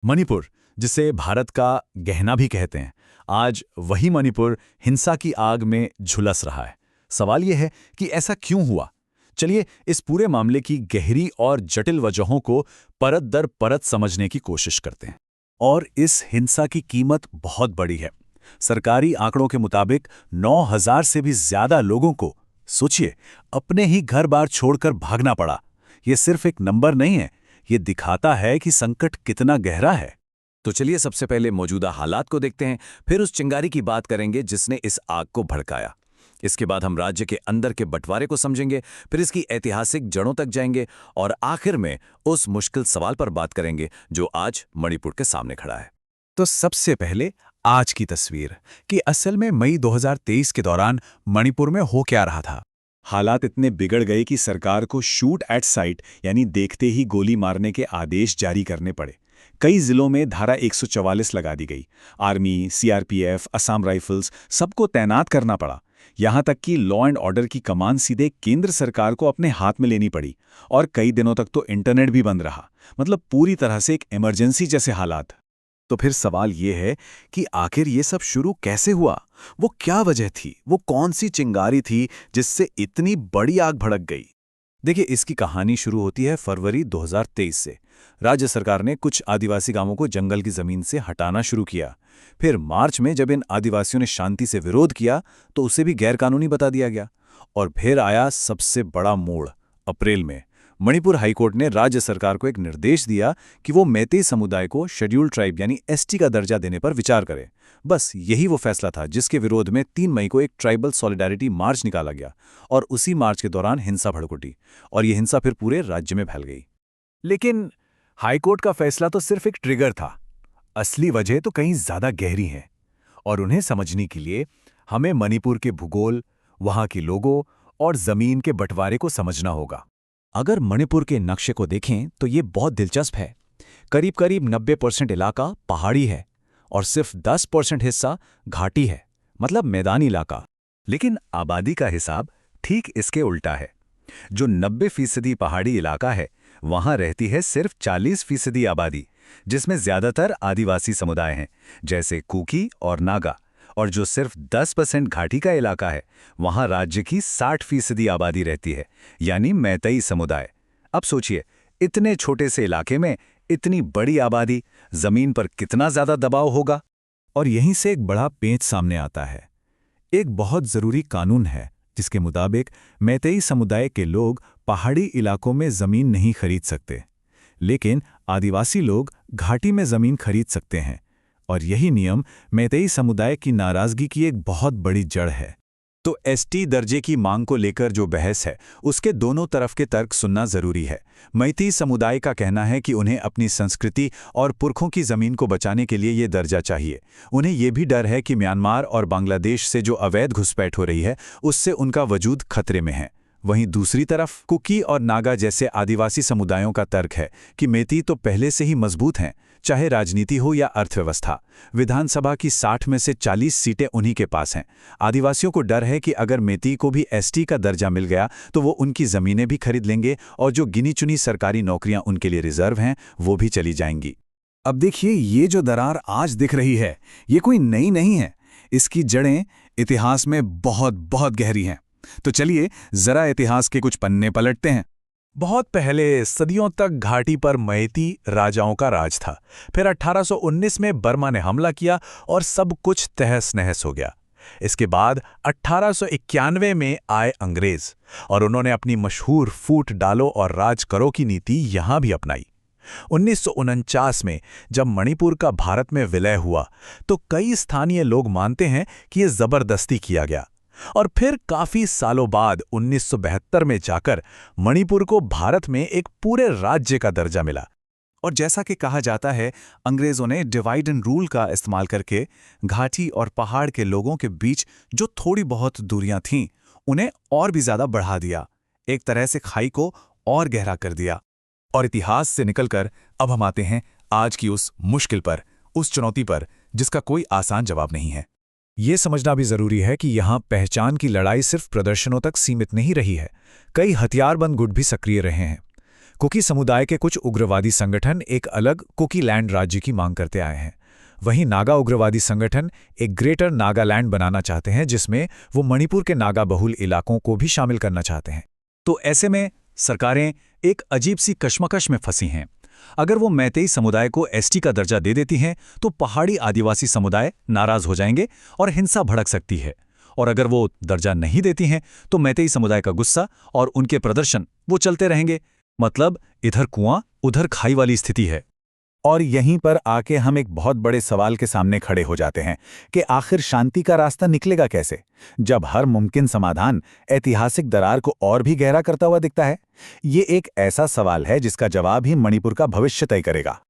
मणिपुर, जिसे भारत का गहना भी कहते हैं, आज वही मणिपुर हिंसा की आग में झुलस रहा है। सवाल यह है कि ऐसा क्यों हुआ? चलिए इस पूरे मामले की गहरी और जटिल वजहों को परत दर परत समझने की कोशिश करते हैं। और इस हिंसा की कीमत बहुत बड़ी है। सरकारी आंकड़ों के मुताबिक 9,000 से भी ज्यादा लोगों को, सोचिए, अपने ही घर बार छोड़कर भागना पड़ा। ये सिर्फ एक नंबर नहीं है, ये दिखाता है कि संकट कितना गहरा है। तो चलिए सबसे पहले मौजूदा हालात को देखते हैं, फिर उस चिंगारी की बात करेंगे जिसने इस आग को भड़काया। इसके बाद हम राज्य के अंदर के बंटवारे को समझेंगे, फिर इसकी ऐतिहासिक जड़ों तक जाएंगे और आखिर में उस मुश्किल सवाल पर बात करेंगे जो आज मणिपुर के सामने खड़ा है। तो सबसे पहले आज की तस्वीर कि असल में मई 2023 के दौरान मणिपुर में हो क्या रहा था। हालात इतने बिगड़ गए कि सरकार को शूट एट साइट यानी देखते ही गोली मारने के आदेश जारी करने पड़े। कई जिलों में धारा 144 लगा दी गई। आर्मी, सीआरपीएफ, असम राइफल्स सबको तैनात करना पड़ा। यहां तक कि लॉ एंड ऑर्डर की कमान सीधे केंद्र सरकार को अपने हाथ में लेनी पड़ी। और कई दिनों तक तो इंटरनेट भी बंद रहा। मतलब पूरी तरह से एक इमरजेंसी जैसे हालात। तो फिर सवाल ये है कि आखिर ये सब शुरू कैसे हुआ? वो क्या वजह थी? वो कौन सी चिंगारी थी जिससे इतनी बड़ी आग भड़क गई? देखिए, इसकी कहानी शुरू होती है फरवरी 2023 से। राज्य सरकार ने कुछ आदिवासी गांवों को जंगल की जमीन से हटाना शुरू किया। फिर मार्च में जब इन आदिवासियों ने शांति से विरोध किया तो उसे भी गैरकानूनी बता दिया गया। और फिर आया सबसे बड़ा मोड़, अप्रैल में मणिपुर हाईकोर्ट ने राज्य सरकार को एक निर्देश दिया कि वो मैतेई समुदाय को शेड्यूल्ड ट्राइब यानी एसटी का दर्जा देने पर विचार करे। बस यही वो फैसला था जिसके विरोध में 3 मई को एक ट्राइबल सॉलिडारिटी मार्च निकाला गया और उसी मार्च के दौरान हिंसा भड़क उठी और ये हिंसा फिर पूरे राज्य में फैल गई। लेकिन हाईकोर्ट का फैसला तो सिर्फ एक ट्रिगर था। असली वजह तो कहीं ज्यादा गहरी है और उन्हें समझने के लिए हमें मणिपुर के भूगोल, वहां के लोगों और जमीन के बंटवारे को समझना होगा। अगर मणिपुर के नक्शे को देखें तो ये बहुत दिलचस्प है। करीब करीब 90% इलाका पहाड़ी है और सिर्फ 10% हिस्सा घाटी है, मतलब मैदानी इलाका। लेकिन आबादी का हिसाब ठीक इसके उल्टा है। जो 90% पहाड़ी इलाका है, वहां रहती है सिर्फ 40% आबादी, जिसमें ज्यादातर आदिवासी समुदाय हैं, जैसे कुकी और नागा। और जो सिर्फ 10% घाटी का इलाका है, वहां राज्य की 60% आबादी रहती है, यानी मैतेई समुदाय। अब सोचिए, इतने छोटे से इलाके में इतनी बड़ी आबादी, जमीन पर कितना ज्यादा दबाव होगा। और यहीं से एक बड़ा पेंच सामने आता है। एक बहुत जरूरी कानून है जिसके मुताबिक मैतेई समुदाय के लोग पहाड़ी इलाकों में जमीन नहीं खरीद सकते, लेकिन आदिवासी लोग घाटी में जमीन खरीद सकते हैं। और यही नियम मैतेई समुदाय की नाराजगी की एक बहुत बड़ी जड़ है। तो एसटी दर्जे की मांग को लेकर जो बहस है, उसके दोनों तरफ के तर्क सुनना जरूरी है। मैतेई समुदाय का कहना है कि उन्हें अपनी संस्कृति और पुरखों की जमीन को बचाने के लिए ये दर्जा चाहिए। उन्हें ये भी डर है कि म्यांमार और बांग्लादेश से जो अवैध घुसपैठ हो रही है, उससे उनका वजूद खतरे में है। वहीं दूसरी तरफ कुकी और नागा जैसे आदिवासी समुदायों का तर्क है कि मैतेई तो पहले से ही मजबूत हैं, चाहे राजनीति हो या अर्थव्यवस्था। विधानसभा की 60 में से 40 सीटें उन्हीं के पास हैं। आदिवासियों को डर है कि अगर मैतेई को भी एसटी का दर्जा मिल गया तो वो उनकी ज़मीनें भी खरीद लेंगे और जो गिनी चुनी सरकारी नौकरियां उनके लिए रिजर्व हैं, वो भी चली जाएंगी। अब देखिए, ये जो दरार आज दिख रही है, ये कोई नई नहीं है। इसकी जड़ें इतिहास में बहुत बहुत गहरी हैं। तो चलिए जरा इतिहास के कुछ पन्ने पलटते हैं। बहुत पहले सदियों तक घाटी पर मैतेई राजाओं का राज था। फिर 1819 में बर्मा ने हमला किया और सब कुछ तहस नहस हो गया। इसके बाद 1891 में आए अंग्रेज और उन्होंने अपनी मशहूर फूट डालो और राज करो की नीति यहां भी अपनाई। 1949 में जब मणिपुर का भारत में विलय हुआ तो कई स्थानीय लोग मानते हैं कि यह जबरदस्ती किया गया। और फिर काफी सालों बाद 1972 में जाकर मणिपुर को भारत में एक पूरे राज्य का दर्जा मिला। और जैसा कि कहा जाता है, अंग्रेजों ने डिवाइड एंड रूल का इस्तेमाल करके घाटी और पहाड़ के लोगों के बीच जो थोड़ी बहुत दूरियां थीं, उन्हें और भी ज्यादा बढ़ा दिया। एक तरह से खाई को और गहरा कर दिया। और इतिहास से निकलकर अब हम आते हैं आज की उस मुश्किल पर, उस चुनौती पर जिसका कोई आसान जवाब नहीं है। ये समझना भी जरूरी है कि यहाँ पहचान की लड़ाई सिर्फ प्रदर्शनों तक सीमित नहीं रही है। कई हथियारबंद गुट भी सक्रिय रहे हैं। कुकी समुदाय के कुछ उग्रवादी संगठन एक अलग कुकी लैंड राज्य की मांग करते आए हैं। वहीं नागा उग्रवादी संगठन एक ग्रेटर नागालैंड बनाना चाहते हैं, जिसमें वो मणिपुर के नागा बहुल इलाकों को भी शामिल करना चाहते हैं। तो ऐसे में सरकारें एक अजीब सी कश्मकश में फंसी हैं। अगर वो मैतेई समुदाय को एसटी का दर्जा दे देती हैं तो पहाड़ी आदिवासी समुदाय नाराज हो जाएंगे और हिंसा भड़क सकती है, और अगर वो दर्जा नहीं देती हैं तो मैतेई समुदाय का गुस्सा और उनके प्रदर्शन वो चलते रहेंगे। मतलब इधर कुआं उधर खाई वाली स्थिति है। और यहीं पर आके हम एक बहुत बड़े सवाल के सामने खड़े हो जाते हैं कि आखिर शांति का रास्ता निकलेगा कैसे, जब हर मुमकिन समाधान ऐतिहासिक दरार को और भी गहरा करता हुआ दिखता है। ये एक ऐसा सवाल है जिसका जवाब ही मणिपुर का भविष्य तय करेगा।